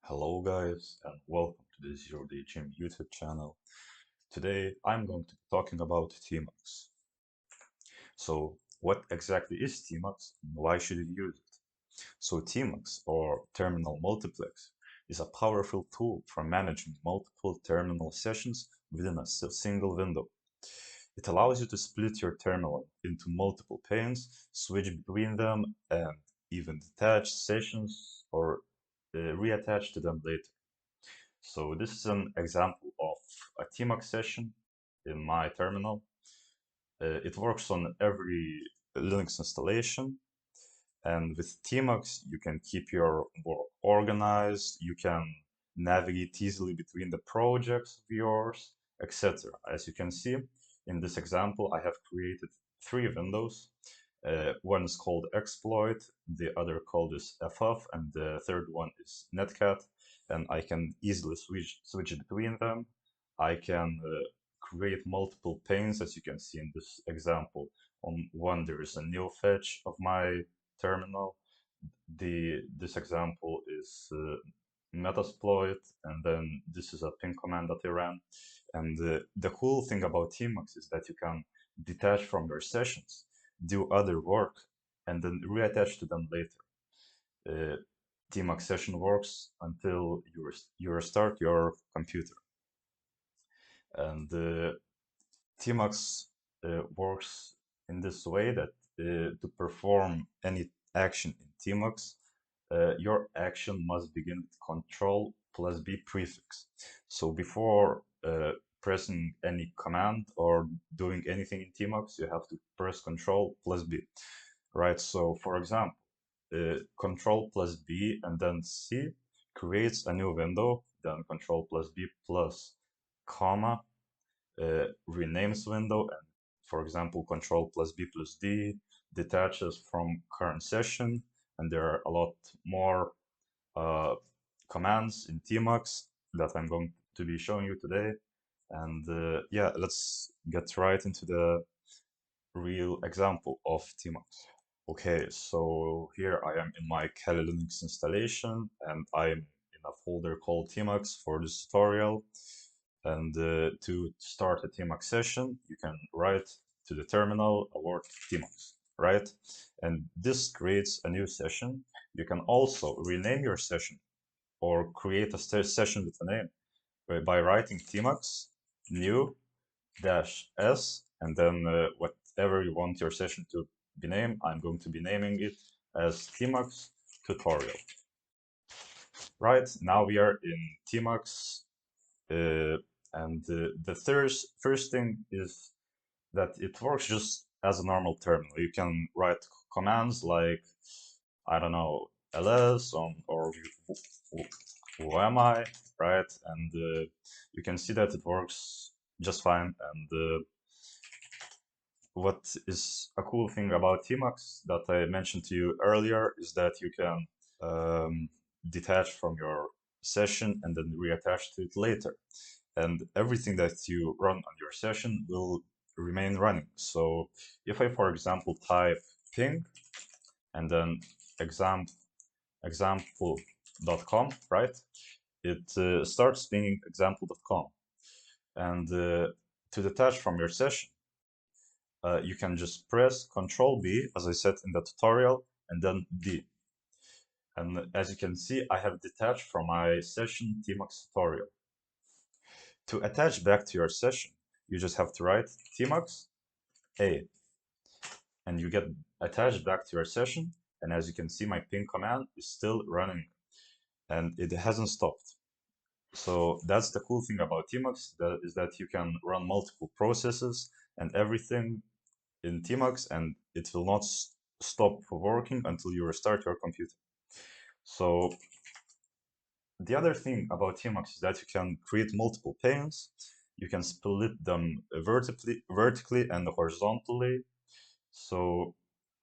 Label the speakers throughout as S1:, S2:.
S1: Hello guys and welcome to the Zero Day Gym YouTube channel. Today I'm going to be talking about Tmux. So what exactly is Tmux and why should you use it? So Tmux or Terminal Multiplex is a powerful tool for managing multiple terminal sessions within a single window. It allows you to split your terminal into multiple panes, switch between them, and even detach sessions or reattach to them later. So this is an example of a Tmux session in my terminal. It works on every Linux installation, and with Tmux you can keep your work organized, you can navigate easily between the projects of yours, etc. As you can see in this example, I have created three windows. One is called exploit, the other called is ff, and the third one is netcat, and I can easily switch between them. I can create multiple panes, as you can see in this example. On one there is a new fetch of my terminal. This example is metasploit, and then this is a ping command that I ran. And the cool thing about Tmux is that you can detach from your sessions, do other work, and then reattach to them later. Tmux session works until you restart your computer. And Tmux works in this way that to perform any action in Tmux, your action must begin with Control plus B prefix. So before pressing any command or doing anything in Tmux, you have to press Control plus B, right? So for example, Control plus B and then C creates a new window, then Control plus B plus comma renames window, and for example, Control plus B plus D detaches from current session, and there are a lot more commands in Tmux that I'm going to be showing you today. And yeah, let's get right into the real example of Tmux. Okay, so here I am in my Kali Linux installation, and I'm in a folder called Tmux for this tutorial. And to start a Tmux session, you can write to the terminal a word Tmux, right? And this creates a new session. You can also rename your session or create a session with a name by writing Tmux new dash s and then whatever you want your session to be named. I'm going to be naming it as Tmux tutorial. Right, now we are in Tmux. And the first thing is that it works just as a normal terminal. You can write commands like, I don't know, ls or who am I, right? And you can see that it works just fine. And what is a cool thing about Tmux that I mentioned to you earlier is that you can detach from your session and then reattach to it later. And everything that you run on your session will remain running. So if I, for example, type ping and then example.com, right? It starts pinging example.com. And to detach from your session, you can just press Control B, as I said in the tutorial, and then D. And as you can see, I have detached from my session Tmux tutorial. To attach back to your session, you just have to write Tmux A, and you get attached back to your session. And as you can see, my ping command is still running, and it hasn't stopped. So that's the cool thing about Tmux, is that you can run multiple processes and everything in Tmux, and it will not stop working until you restart your computer. So the other thing about Tmux is that you can create multiple panes. You can split them vertically and horizontally. So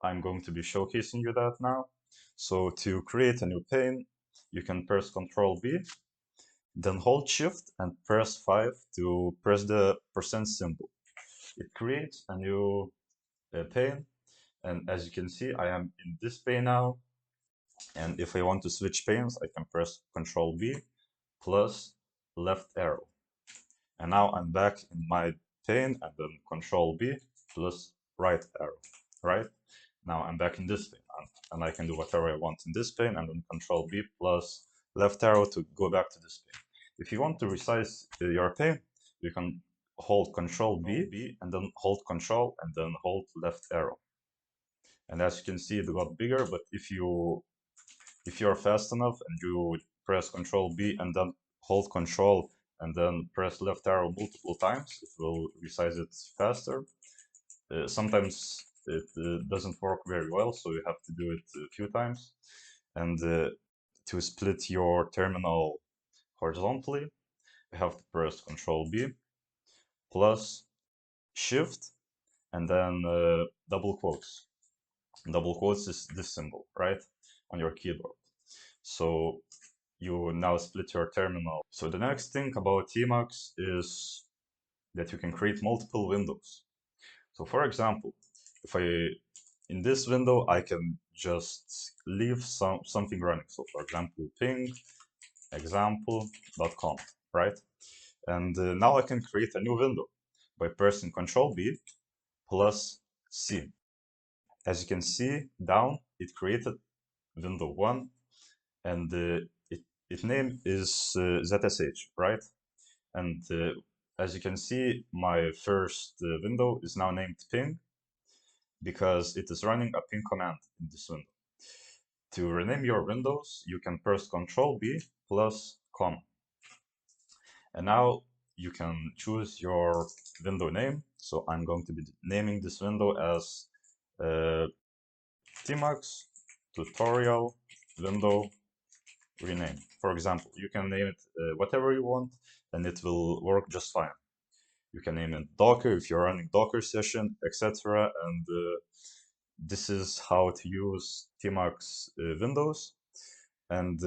S1: I'm going to be showcasing you that now. So to create a new pane, you can press Ctrl B, then hold Shift and press 5 to press the percent symbol. It creates a new pane, and as you can see, I am in this pane now. And if I want to switch panes, I can press Control B plus left arrow. And now I'm back in my pane, and then Control B plus right arrow, right? Now I'm back in this pane, and I can do whatever I want in this pane, and then Control B plus left arrow to go back to this pane. If you want to resize your pane, you can hold Control B and then hold Control and then hold left arrow. And as you can see, it got bigger, but if you're fast enough and you press Control B and then hold Control and then press left arrow multiple times, it will resize it faster. Sometimes it doesn't work very well, so you have to do it a few times. And to split your terminal horizontally, you have to press Control B plus Shift and then double quotes. Double quotes is this symbol, right, on your keyboard. So you now split your terminal. So the next thing about Tmux is that you can create multiple windows. So for example, if in this window, I can just leave something running. So for example, ping example.conf, right? And now I can create a new window by pressing Control B plus C. As you can see down, it created window 1, and its name is ZSH, right? And as you can see, my first window is now named ping because it is running a ping command in this window. To rename your windows, you can press Control B plus com. And now you can choose your window name. So I'm going to be naming this window as Tmux tutorial window rename. For example, you can name it whatever you want, and it will work just fine. You can name it Docker if you're running Docker session, etc. And this is how to use Tmux Windows. And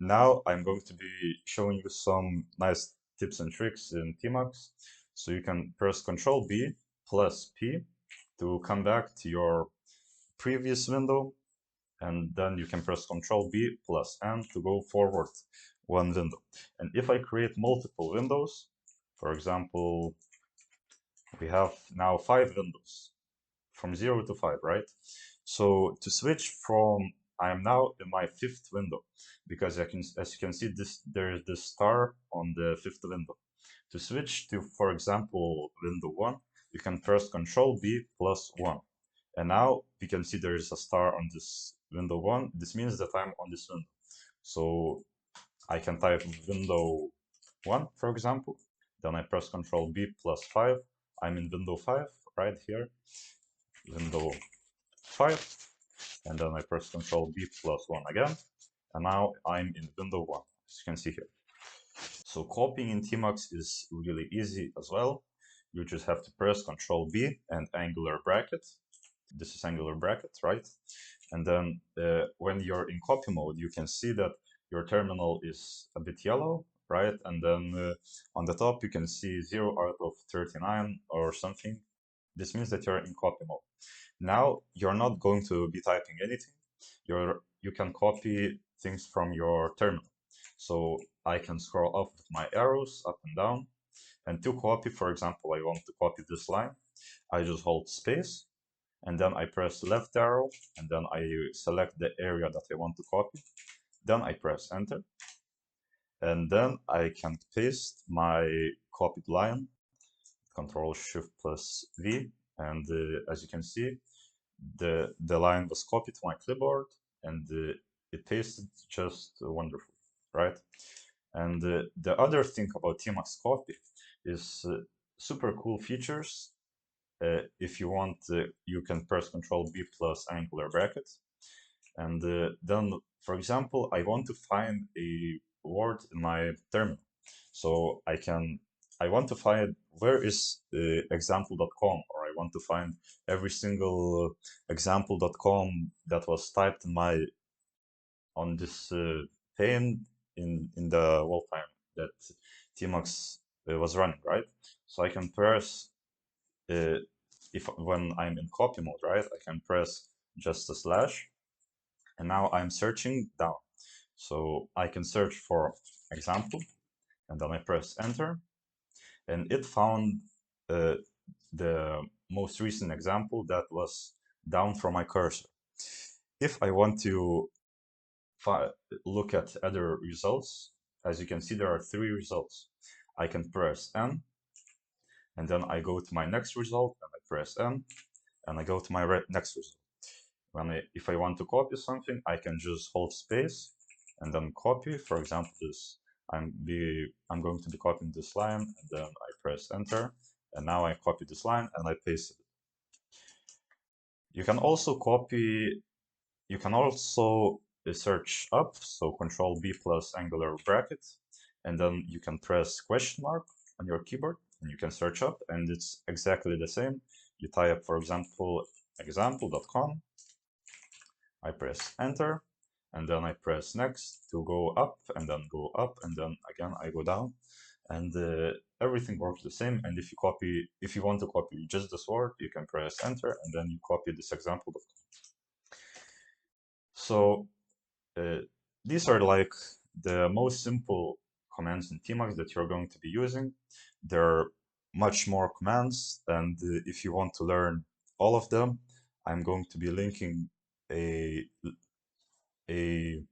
S1: now I'm going to be showing you some nice tips and tricks in Tmux. So you can press Control B plus P to come back to your previous window, and then you can press Control B plus N to go forward one window. And if I create multiple windows, for example, we have now 5 windows from 0 to 5, right? So to switch from, I am now in my 5th window, because as you can see, there is this star on the 5th window. To switch to, for example, window 1, you can press Control B plus 1. And now you can see there is a star on this window 1. This means that I'm on this window. So I can type window 1, for example. Then I press Control B plus 5. I'm in window 5 right here. Window 5. And then I press Control B plus 1 again. And now I'm in window 1, as you can see here. So copying in Tmux is really easy as well. You just have to press Control B and angular bracket. This is angular bracket, right? And then when you're in copy mode, you can see that your terminal is a bit yellow, right? And then on the top, you can see 0 out of 39 or something. This means that you're in copy mode. Now you're not going to be typing anything. You can copy things from your terminal. So I can scroll up with my arrows up and down. And to copy, for example, I want to copy this line. I just hold space, and then I press left arrow, and then I select the area that I want to copy. Then I press enter, and then I can paste my copied line, Control Shift plus V, and as you can see, the line was copied to my clipboard, and it pasted just wonderful, right? And the other thing about Tmux copy is super cool features. If you want, you can press Control B plus angular brackets. And then, for example, I want to find a word in my terminal. So I want to find where is example.com, or I want to find every single example.com that was typed on this pane in the whole time that Tmux was running, right? So I can press when I'm in copy mode, right? I can press just a slash, And now I'm searching down. So I can search for example, and then I press enter, and it found the most recent example that was down from my cursor. If I want to look at other results, as you can see, there are 3 results. I can press N, and then I go to my next result, and I press N, and I go to my next result. If I want to copy something, I can just hold space and then copy. For example, this I'm going to be copying this line, and then I press enter, and now I copy this line and I paste it. You can also copy. You can also search up, so Control B plus angular bracket, and then you can press question mark on your keyboard, and you can search up, and it's exactly the same. You type, for example, example.com. I press enter, and then I press next to go up, and then go up, and then again I go down, and everything works the same. And if you want to copy just this word, you can press enter, and then you copy this example. So these are like the most simple commands in Tmux that you're going to be using. There are much more commands, and if you want to learn all of them, I'm going to be linking a a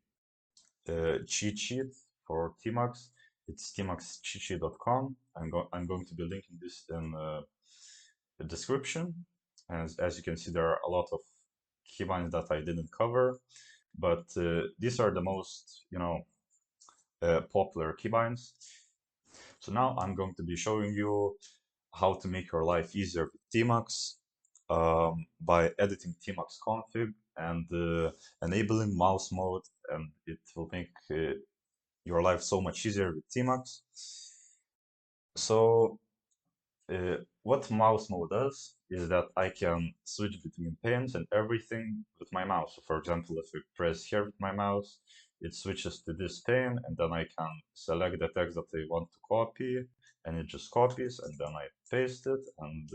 S1: cheat sheet for Tmux. It's tmux.cheetsheet.com. I'm going to be linking this in the description. As you can see, there are a lot of keybinds that I didn't cover, but these are the most, popular keybinds. So now I'm going to be showing you how to make your life easier with Tmux by editing Tmux config and enabling mouse mode, and it will make your life so much easier with Tmux. So what mouse mode does is that I can switch between panes and everything with my mouse. So for example, if I press here with my mouse, it switches to this pane, and then I can select the text that I want to copy, and it just copies, and then I paste it, and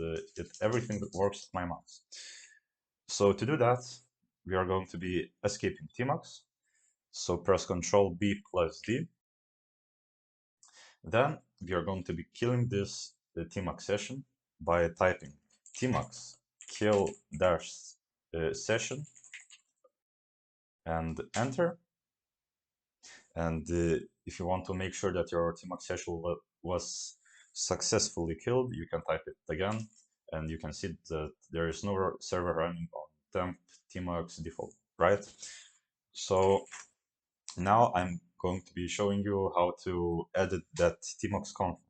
S1: everything works with my mouse. So to do that, we are going to be escaping Tmux. So press Ctrl B plus D. Then we are going to be killing this tmux session by typing tmux kill dash session and enter. And if you want to make sure that your tmux session was successfully killed, you can type it again, and you can see that there is no server running on temp tmux default, right? So now I'm going to be showing you how to edit that tmux.conf.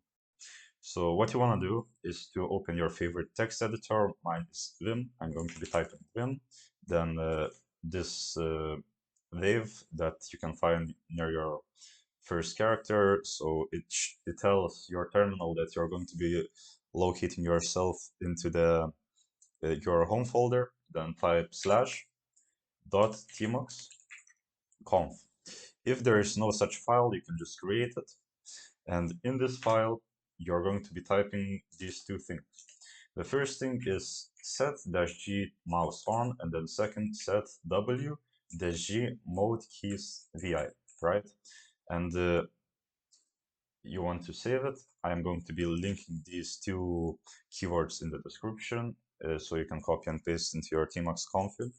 S1: So what you want to do is to open your favorite text editor. Mine is Vim. I'm going to be typing Vim. Then this wave that you can find near your first character. So it tells your terminal that you're going to be locating yourself into the your home folder. Then type /.tmux.conf. If there is no such file, you can just create it. And in this file, you're going to be typing these 2 things. The first thing is set-g mouse on, and then second setw-g mode keys vi, right? And you want to save it. I'm going to be linking these 2 keywords in the description, so you can copy and paste into your tmux config.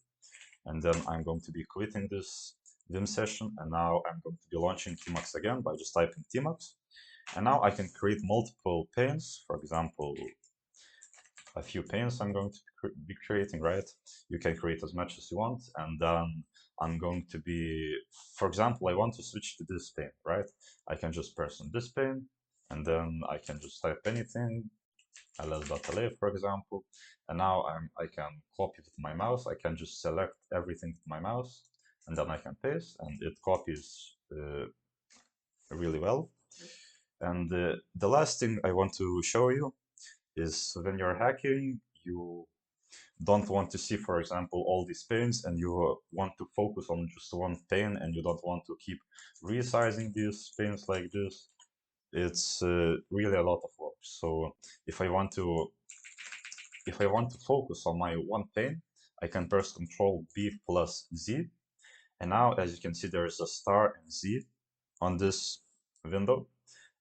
S1: And then I'm going to be quitting this Vim session, and now I'm going to be launching Tmux again by just typing Tmux. And now I can create multiple panes. For example, a few panes I'm going to be creating, right? You can create as much as you want. And then I'm going to be, for example, I want to switch to this pane, right? I can just press on this pane, and then I can just type anything, ls.la, for example. And now I can copy with my mouse. I can just select everything with my mouse, and then I can paste, and it copies really well. And the last thing I want to show you is when you're hacking, you don't want to see, for example, all these panes, and you want to focus on just one pane, and you don't want to keep resizing these panes like this. It's really a lot of work. So if I want to focus on my one pane, I can press Ctrl B plus Z, And now, as you can see, there is a star and Z on this window.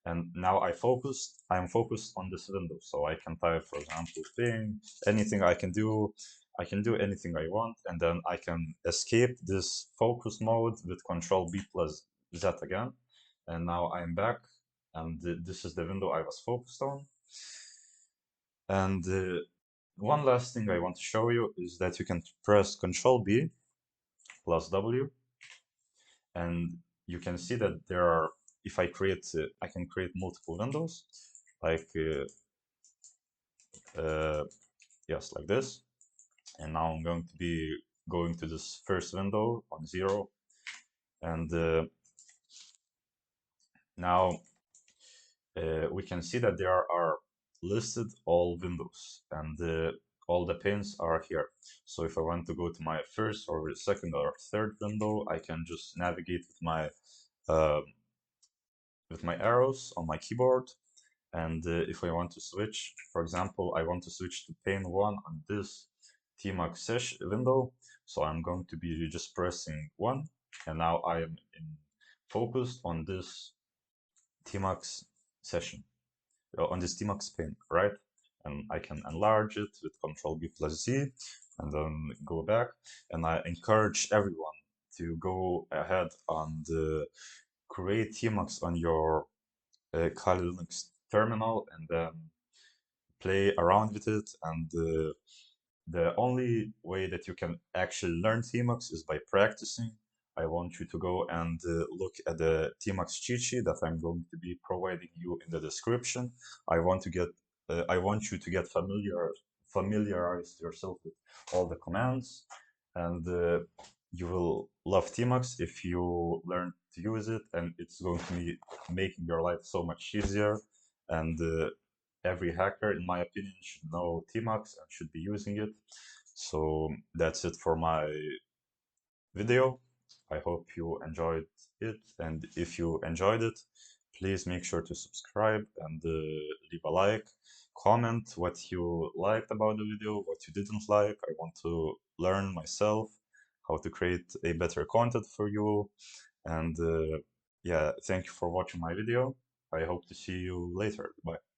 S1: And now I'm focused on this window. So I can type, for example, ping, anything I can do anything I want, and then I can escape this focus mode with Control B plus Z again. And now I'm back, and this is the window I was focused on. And one last thing I want to show you is that you can press Control B plus W, and you can see that there are, if I create, I can create multiple windows, like, yes, like this. And now I'm going to be going to this first window on 0, and now we can see that there are listed all windows, and all the panes are here. So if I want to go to my first or second or third window, I can just navigate uh, with my arrows on my keyboard. And if I want to switch, for example, I want to switch to pane 1 on this TMUX window, so I'm going to be just pressing 1, and now I am focused on this TMUX session, on this TMUX pane, right? And I can enlarge it with Control B plus Z, and then go back. And I encourage everyone to go ahead and create TMUX on your Kali Linux terminal, and then play around with it. And the only way that you can actually learn Tmux is by practicing. I want you to go and look at the Tmux cheat sheet that I'm going to be providing you in the description. I want you to get familiarize yourself with all the commands, and you will love Tmux if you learn to use it, and it's going to be making your life so much easier. And every hacker, in my opinion, should know Tmux and should be using it. So that's it for my video. I hope you enjoyed it, and if you enjoyed it, please make sure to subscribe and leave a like. Comment what you liked about the video, what you didn't like. I want to learn myself how to create a better content for you. And yeah, thank you for watching my video. I hope to see you later. Bye.